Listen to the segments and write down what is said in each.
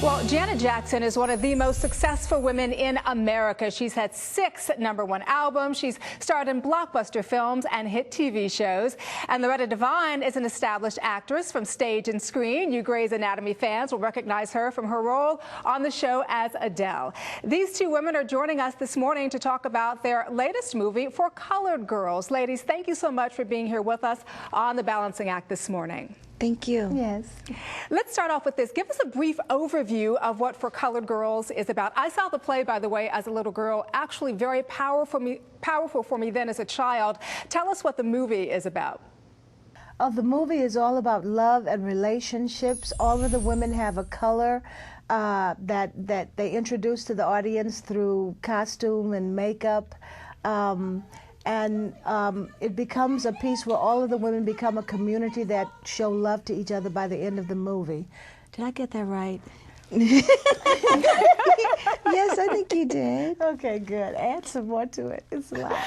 Well, Janet Jackson is one of the most successful women in America. She's had 6 #1 albums. She's starred in blockbuster films and hit TV shows. And Loretta Devine is an established actress from stage and screen. You Grey's Anatomy fans will recognize her from her role on the show as Adele. These 2 women are joining us this morning to talk about their latest movie, For Colored Girls. Ladies, thank you so much for being here with us on The Balancing Act this morning. Thank you. Yes. Let's start off with this. Give us a brief overview of what For Colored Girls is about. I saw the play, by the way, as a little girl, actually very powerful for me then as a child. Tell us what the movie is about. The movie is all about love and relationships. All of the women have a color that they introduce to the audience through costume and makeup. It becomes a piece where all of the women become a community that show love to each other by the end of the movie. Did I get that right? Yes, I think you did. Okay, good. Add some more to it. It's a lot.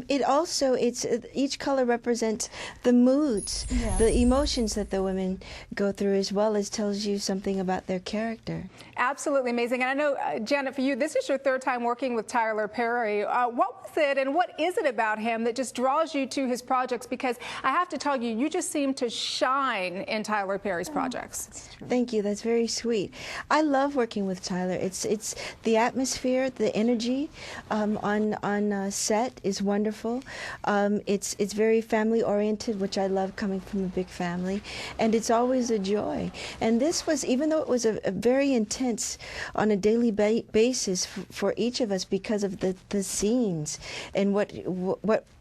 It also, each color represents the moods, yeah, the emotions that the women go through, as well as tells you something about their character. Absolutely amazing. And I know, Janet, for you, this is your 3rd time working with Tyler Perry. What was it and what is it about him that just draws you to his projects? Because I have to tell you, you just seem to shine in Tyler Perry's projects. Thank you. That's very sweet. I love working with Tyler. It's the atmosphere, the energy on set is wonderful. It's very family oriented, which I love coming from a big family, and it's always a joy. And this was, even though it was a very intense on a daily basis for each of us because of the scenes and what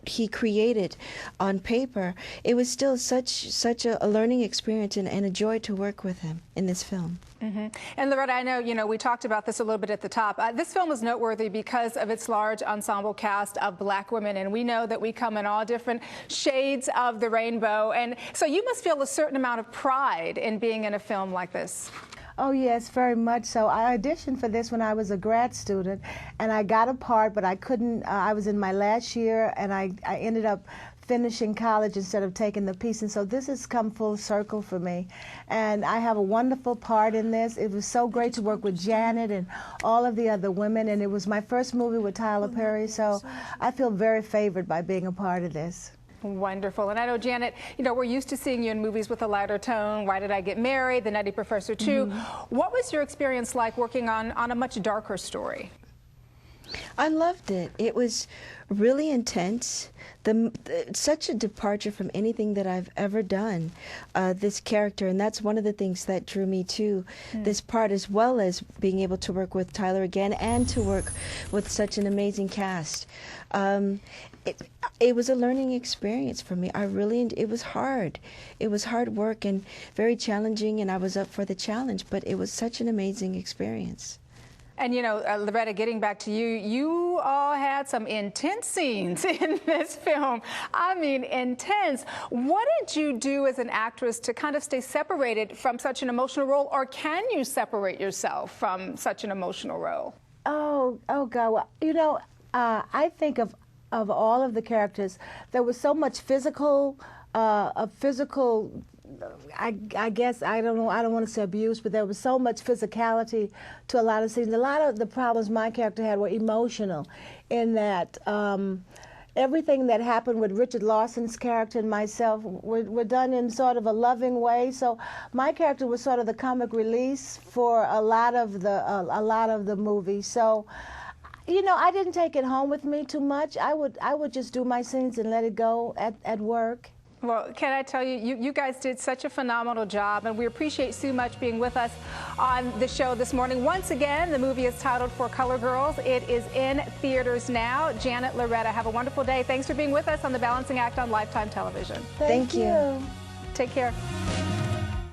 he created on paper, it was still such a learning experience and a joy to work with him in this film. Mm-hmm. And Loretta, I know, we talked about this a little bit at the top. This film is noteworthy because of its large ensemble cast of Black women, and we know that we come in all different shades of the rainbow. And so you must feel a certain amount of pride in being in a film like this. Oh, yes, very much so. I auditioned for this when I was a grad student, and I got a part, but I couldn't. I was in my last year, and I ended up finishing college instead of taking the piece, and so this has come full circle for me. And I have a wonderful part in this. It was so great to work with Janet and all of the other women, and it was my first movie with Tyler Perry, so I feel very favored by being a part of this. Wonderful. And I know, Janet, we're used to seeing you in movies with a lighter tone, Why Did I Get Married, The Nutty Professor 2. Mm-hmm. What was your experience like working on a much darker story? I loved it. It was really intense. Such a departure from anything that I've ever done, this character, and that's one of the things that drew me to this part, as well as being able to work with Tyler again and to work with such an amazing cast. It was a learning experience for me. It was hard. It was hard work and very challenging, and I was up for the challenge, but it was such an amazing experience. And Loretta, getting back to you, you all had some intense scenes in this film. I mean, intense. What did you do as an actress to kind of stay separated from such an emotional role, or can you separate yourself from such an emotional role? Oh God. Well, I think of all of the characters, there was so much physical, I guess, I don't know, I don't want to say abuse, but there was so much physicality to a lot of scenes. A lot of the problems my character had were emotional, in that everything that happened with Richard Lawson's character and myself were done in sort of a loving way. So my character was sort of the comic release for a lot of the movie. So, I didn't take it home with me too much. I would just do my scenes and let it go at work. Well, can I tell you, you guys did such a phenomenal job, and we appreciate so much being with us on the show this morning. Once again, the movie is titled For Colored Girls. It is in theaters now. Janet, Loretta, have a wonderful day. Thanks for being with us on The Balancing Act on Lifetime Television. Thank you. Take care.